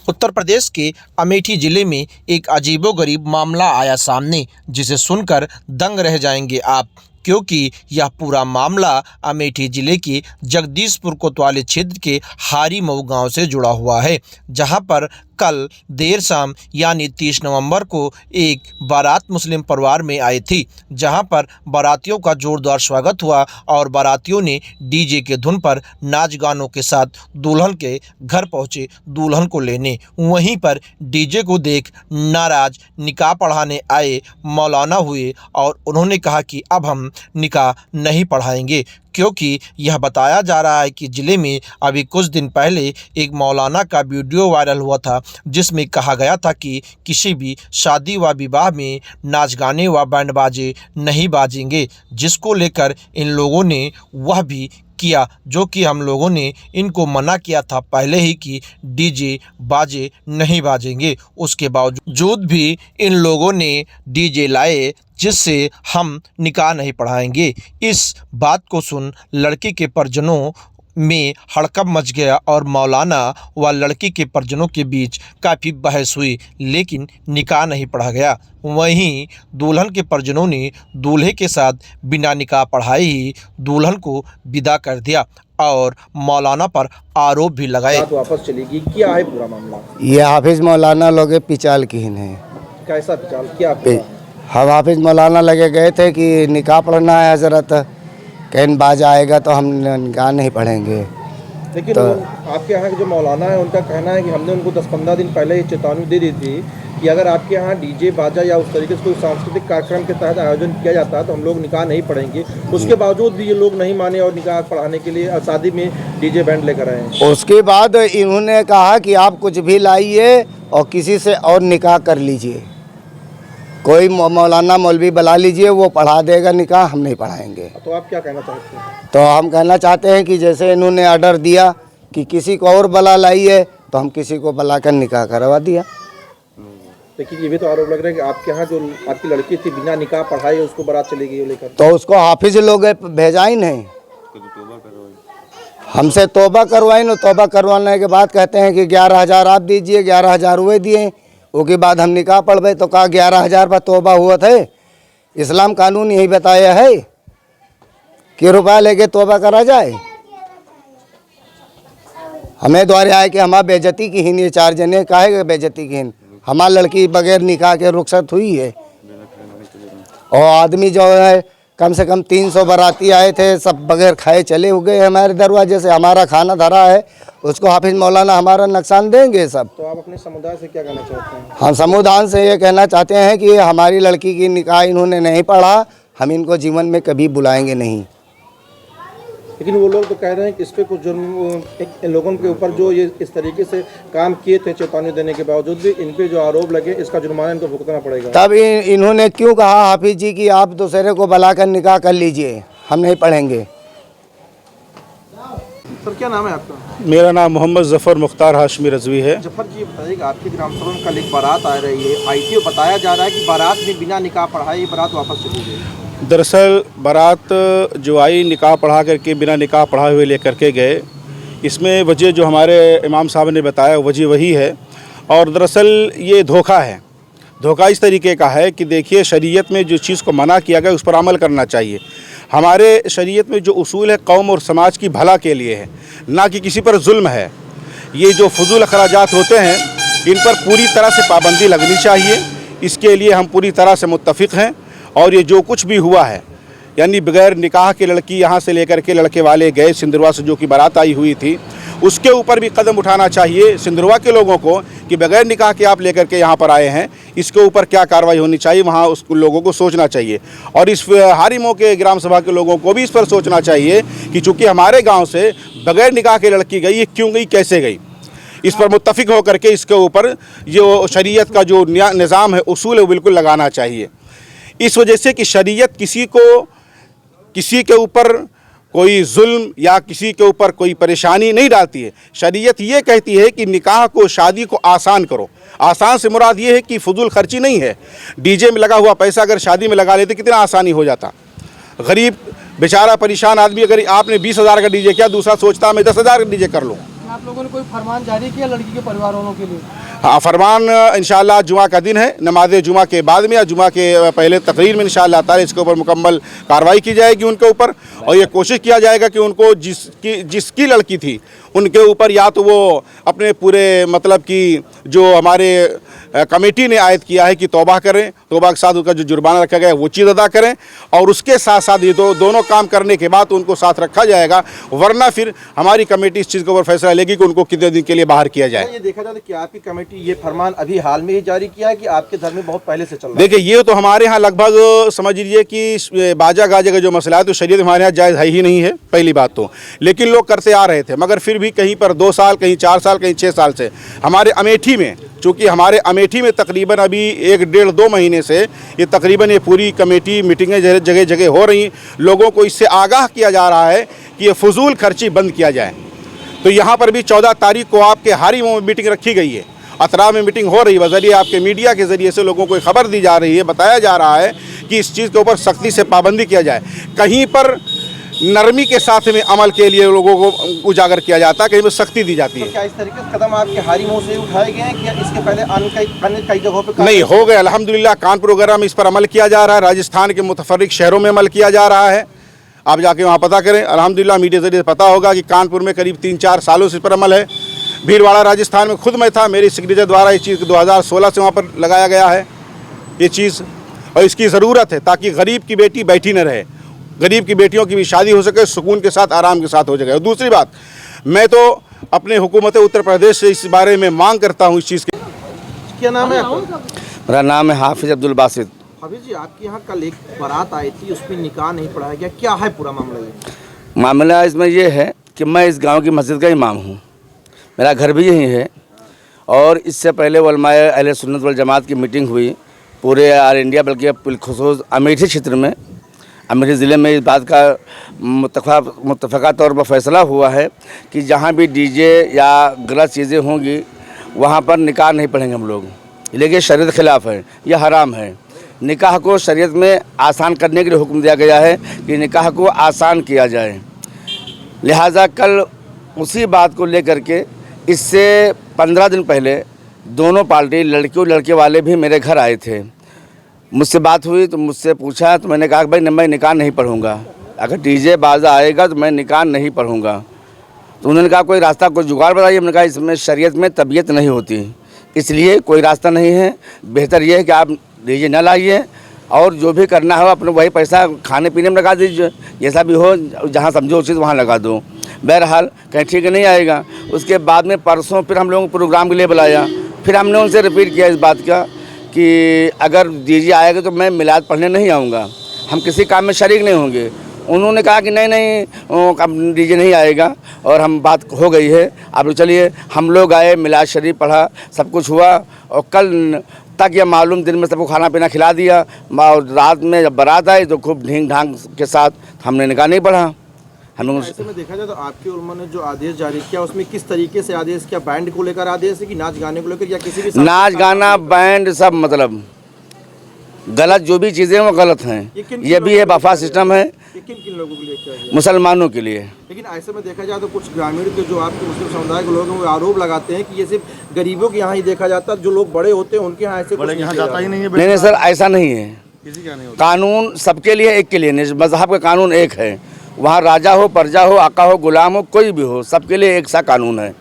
उत्तर प्रदेश के अमेठी जिले में एक अजीबोगरीब मामला आया सामने, जिसे सुनकर दंग रह जाएंगे आप, क्योंकि यह पूरा मामला अमेठी जिले के जगदीशपुर कोतवाली क्षेत्र के हारी मऊ गांव से जुड़ा हुआ है, जहां पर कल देर शाम यानी 30 नवंबर को एक बारात मुस्लिम परिवार में आई थी, जहां पर बारातियों का जोरदार स्वागत हुआ और बारातियों ने डीजे के धुन पर नाच गानों के साथ दुल्हन के घर पहुंचे दुल्हन को लेने। वहीं पर डीजे को देख नाराज निकाह पढ़ाने आए मौलाना हुए और उन्होंने कहा कि अब हम निकाह नहीं पढ़ाएंगे, क्योंकि यह बताया जा रहा है कि ज़िले में अभी कुछ दिन पहले एक मौलाना का वीडियो वायरल हुआ था, जिसमें कहा गया था कि किसी भी शादी व विवाह में नाच गाने व बैंड बाजे नहीं बाजेंगे, जिसको लेकर इन लोगों ने वह भी किया जो कि हम लोगों ने इनको मना किया था पहले ही कि डीजे बाजे नहीं बाजेंगे। उसके बावजूद भी इन लोगों ने डीजे लाए, जिससे हम निकाह नहीं पढ़ाएंगे। इस बात को सुन लड़की के परिजनों में हड़कंप मच गया और मौलाना व लड़की के परिजनों के बीच काफ़ी बहस हुई, लेकिन निकाह नहीं पढ़ा गया। वहीं दुल्हन के परिजनों ने दूल्हे के साथ बिना निकाह पढ़ाए ही दुल्हन को विदा कर दिया और मौलाना पर आरोप भी लगाए। बात वापस चलेगी, क्या है पूरा मामला? ये हाफिज मौलाना लोग पिचाल की है। कैसा पिचाल, क्या हम हाफिज मौलाना लगे गए थे कि निकाह पढ़ना है हजरत, कहीं बाज आएगा तो हम निकाह नहीं पढ़ेंगे। लेकिन तो आपके यहाँ के जो मौलाना है उनका कहना है कि हमने उनको 10-15 दिन पहले ये चेतावनी दे दी थी कि अगर आपके यहाँ डीजे बाजा या उस तरीके से कोई सांस्कृतिक कार्यक्रम के तहत आयोजन किया जाता है तो हम लोग निकाह नहीं पढ़ेंगे। उसके बावजूद भी ये लोग नहीं माने और निकाह पढ़ाने के लिए शादी में डीजे बैंड लेकर आए। उसके बाद इन्होंने कहा कि आप कुछ भी लाइए और किसी से और निकाह कर लीजिए, कोई मौलाना मौलवी बुला लीजिए, वो पढ़ा देगा निकाह, हम नहीं पढ़ाएंगे। तो आप क्या कहना चाहते हैं? तो हम कहना चाहते हैं कि जैसे इन्होंने ऑर्डर दिया कि किसी को और बुला लाइए, तो हम किसी को बुलाकर निकाह करवा दिया। लेकिन ये भी तो आरोप लग रहा है कि आपके यहाँ जो आपकी लड़की थी बिना निकाह पढ़ाई उसको बारात चली गई लेकर, तो उसको हाफिज लोग भेजा ही नहीं, हमसे तौबा करवाई न। तौबा करवाने के बाद कहते हैं कि 11,000 आप दीजिए, 11,000 हुए दिए। उसके बाद हम निकाह पढ़ तो कहा 11,000 पर तौबा हुआ थे। इस्लाम कानून यही बताया है कि रुपया लेके तौबा करा जाए। हमें द्वारे आए कि हमारा बेइज्जती की हीन, ये 4 जने काहे बेइज्जती की हीन, हमारी लड़की बगैर निकाह के रुखसत हुई है। और आदमी जो है कम से कम 300 बाराती आए थे, सब बगैर खाए चले हो गए हमारे दरवाजे से। हमारा खाना धरा है, उसको हाफिज मौलाना हमारा नुकसान देंगे सब। तो आप अपने समुदाय से क्या कहना चाहते हैं? हम समुदाय से ये कहना चाहते हैं कि हमारी लड़की की निकाह इन्होंने नहीं पढ़ा, हम इनको जीवन में कभी बुलाएंगे नहीं। लेकिन वो लोग तो कह रहे हैं कि इस पे कुछ जुर्म लोगों के ऊपर जो ये इस तरीके से काम किए थे चेतावनी देने के बावजूद भी इन पे जो आरोप लगे इसका जुर्माना इनको भुगतना पड़ेगा। तब इन्होंने क्यों कहा हाफिज जी कि आप दूसरे को बुलाकर निकाह कर लीजिए, हम नहीं पढ़ेंगे। सर क्या नाम है आपका? मेरा नाम मोहम्मद ज़फ़र मुख्तार हाशमी रज़वी है। जफर जी बताइए, आपकी ग्राम सभा में कल एक बारात आ रही है, आईटीओ बताया जा रहा है कि बारात में बिना निकाह पढ़ाए बारात वापस चली गई। दरअसल बारात जो आई निकाह पढ़ा करके बिना निकाह पढ़ाए हुए लेकर के गए, इसमें वजह जो हमारे इमाम साहब ने बताया वजह वही है। और दरअसल ये धोखा है। धोखा इस तरीके का है कि देखिए, शरीयत में जो चीज़ को मना किया गया उस पर अमल करना चाहिए। हमारे शरीयत में जो उसूल है कौम और समाज की भला के लिए है, ना कि किसी पर जुल्म है। ये जो फजूल अखराजात होते हैं इन पर पूरी तरह से पाबंदी लगनी चाहिए। इसके लिए हम पूरी तरह से मुत्तफ़िक़ हैं। और ये जो कुछ भी हुआ है, यानी बगैर निकाह के लड़की यहाँ से लेकर के लड़के वाले गए सिंदरवा से, जो कि बारात आई हुई थी, उसके ऊपर भी कदम उठाना चाहिए सिंदरवा के लोगों को कि बगैर निकाह के आप लेकर के यहाँ पर आए हैं, इसके ऊपर क्या कार्रवाई होनी चाहिए, वहाँ उस लोगों को सोचना चाहिए। और इस हारी मऊ के ग्राम सभा के लोगों को भी इस पर सोचना चाहिए कि चूँकि हमारे गाँव से बगैर निकाह के लड़की गई, ये क्यों गई, कैसे गई, इस पर मुत्तफ़िक़ होकर के इसके ऊपर जो शरीयत का जो निज़ाम है, उसूल है, वो बिल्कुल लगाना चाहिए। इस वजह से कि शरीयत किसी के ऊपर कोई जुल्म या किसी के ऊपर कोई परेशानी नहीं डालती है। शरीयत ये कहती है कि निकाह को, शादी को आसान करो। आसान से मुराद ये है कि फजूल खर्ची नहीं है। डीजे में लगा हुआ पैसा अगर शादी में लगा लेते कितना आसानी हो जाता। गरीब बेचारा परेशान आदमी, अगर आपने 20,000 का डीजे किया, दूसरा सोचता मैं 10,000 का डीजे कर लूँ। आप लोगों ने कोई फरमान जारी किया लड़की के परिवार वालों के लिए? हाँ, फरमान इंशाअल्लाह जुमा का दिन है, नमाज जुमा के बाद में या जुमा के पहले तकरीर में इंशाअल्लाह ताला इसके ऊपर मुकम्मल कार्रवाई की जाएगी उनके ऊपर, और ये कोशिश किया जाएगा कि उनको जिसकी लड़की थी उनके ऊपर या तो वो अपने पूरे मतलब कि जो हमारे कमेटी ने आयद किया है कि तौबा करें, तौबा के साथ उनका जो जुर्माना रखा गया है वो चीज़ अदा करें, और उसके साथ साथ ये दोनों काम करने के बाद उनको साथ रखा जाएगा, वरना फिर हमारी कमेटी इस चीज़ के ऊपर फैसला लेगी कि उनको कितने दिन के लिए बाहर किया जाए। ये देखा जाए तो क्या आपकी कमेटी ये फरमान अभी हाल में ही जारी किया है कि आपके धर्म में बहुत पहले से चल रहा है? देखिए, ये तो हमारे यहाँ लगभग समझ लीजिए कि बाजा गाजे का जो मसला है तो शरीयत हमारे यहाँ जायज़ है ही नहीं है, पहली बात तो, लेकिन लोग करते आ रहे थे, मगर फिर भी कहीं पर 2 साल, कहीं 4 साल, कहीं 6 साल से हमारे अमेठी में, चूँकि हमारे अमेठी में तकरीबन अभी 1-1.5-2 महीने से ये तकरीबन ये पूरी कमेटी मीटिंगें जगह जगह हो रही, लोगों को इससे आगाह किया जा रहा है कि ये फजूल खर्ची बंद किया जाए। तो यहाँ पर भी 14 तारीख को आपके हारीमों में मीटिंग रखी गई है, अतरा में मीटिंग हो रही है, बजरिए आपके मीडिया के ज़रिए से लोगों को खबर दी जा रही है, बताया जा रहा है कि इस चीज़ के ऊपर सख्ती से पाबंदी किया जाए। कहीं पर नरमी के साथ में अमल के लिए लोगों को उजागर किया जाता है, कहीं पर सख्ती दी जाती है। तो क्या इस तरीके से कदम आपके हारीमों से उठाए गए हैं कि इसके पहले अन्य कई जगहों पर नहीं हो गए? अल्हम्दुलिल्लाह कानपुर वगैरह में इस पर अमल किया जा रहा है, राजस्थान के मुतफर्रिक शहरों में अमल किया जा रहा है, आप जाके वहाँ पता करें। अल्हम्दुलिल्लाह मीडिया ज़रिए पता होगा कि कानपुर में करीब 3-4 सालों से इस पर अमल है। भीलवाड़ा राजस्थान में खुद मैं था, मेरी सिग्नेचर द्वारा इस चीज़ 2016 से वहाँ पर लगाया गया है ये चीज़, और इसकी ज़रूरत है ताकि गरीब की बेटी बैठी न रहे, गरीब की बेटियों की भी शादी हो सके, सुकून के साथ, आराम के साथ हो सके। और दूसरी बात, मैं तो अपने हुकूमत उत्तर प्रदेश से इस बारे में मांग करता हूँ इस चीज़ की। क्या नाम है आपका? मेरा नाम है हाफिज अब्दुल बासित। हाफिज जी, आपके यहाँ कल एक बारात आई थी, उसमें निकाह नहीं पढ़ाया गया, क्या है पूरा मामला? ये मामला इसमें ये है कि मैं इस गांव की मस्जिद का इमाम हूँ, मेरा घर भी यहीं है, और इससे पहले उलमाए अहले सुन्नत वल जमात की मीटिंग हुई पूरे ऑल इंडिया, बल्कि बिलखुसूस अमेठी क्षेत्र में, अमेठी ज़िले में इस बात का मुत्तफ़क़ा तौर पर फैसला हुआ है कि जहाँ भी डीजे या गलत चीज़ें होंगी वहाँ पर निकाह नहीं पढ़ेंगे हम लोग, लेकिन शरीयत खिलाफ़ है, यह हराम है। निकाह को शरीयत में आसान करने के लिए हुक्म दिया गया है कि निकाह को आसान किया जाए। लिहाजा कल उसी बात को लेकर के इससे 15 दिन पहले दोनों पार्टी, लड़की और लड़के वाले भी मेरे घर आए थे। मुझसे बात हुई तो मुझसे पूछा, तो मैंने कहा कि भाई मैं निकाह नहीं पढ़ूंगा, अगर डीजे बाजा आएगा तो मैं निकाह नहीं पढ़ूंगा। तो उन्होंने कहा कोई रास्ता, कोई जुगाड़ बताइए। मैंने कहा इसमें शरीयत में तबीयत नहीं होती, इसलिए कोई रास्ता नहीं है, बेहतर यह है कि आप डीजे न लाइए और जो भी करना हो अपने वही पैसा खाने पीने में लगा दीजिए, जैसा भी हो, जहाँ समझो उचित वहाँ लगा दो। बहरहाल कहीं ठीक नहीं आएगा। उसके बाद में परसों फिर हम लोगों को प्रोग्राम के लिए बुलाया, फिर हमने उनसे रिपीट किया इस बात का कि अगर डीजे आएगा तो मैं मिलाद पढ़ने नहीं आऊँगा, हम किसी काम में शरीक नहीं होंगे। उन्होंने कहा कि नहीं अब डीजे नहीं आएगा, और हम बात हो गई है। अब चलिए हम लोग आए, मिलाद शरीफ पढ़ा, सब कुछ हुआ, और कल तक यह मालूम दिन में सबको खाना पीना खिला दिया, और रात में जब बारात आई तो खूब ढींग ढांग के साथ हमने निकाह नहीं पढ़ा। हम लोग ऐसे में देखा जाए तो आपके उलमा ने जो आदेश जारी किया उसमें किस तरीके से आदेश किया? बैंड को लेकर आदेश है कि नाच गाने को लेकर, या किसी भी नाच गाना बैंड सब मतलब गलत, जो भी चीज़ें वो गलत हैं। ये भी है वफा सिस्टम है, किन लोगों के लिए क्या है? मुसलमानों के लिए। लेकिन ऐसे में देखा जाए तो कुछ ग्रामीण के जो आपके मुस्लिम समुदाय के लोग हैं वो आरोप लगाते हैं कि ये सिर्फ गरीबों के यहाँ ही देखा जाता है, जो लोग बड़े होते हैं उनके यहाँ ऐसे कुछ नहीं जाता ही नहीं है। नहीं सर, ऐसा नहीं है, कानून सबके लिए एक के लिए नहीं, मजहब का कानून एक है, वहाँ राजा हो, प्रजा हो, आका हो, गुलाम हो, कोई भी हो, सबके लिए एक सा कानून है।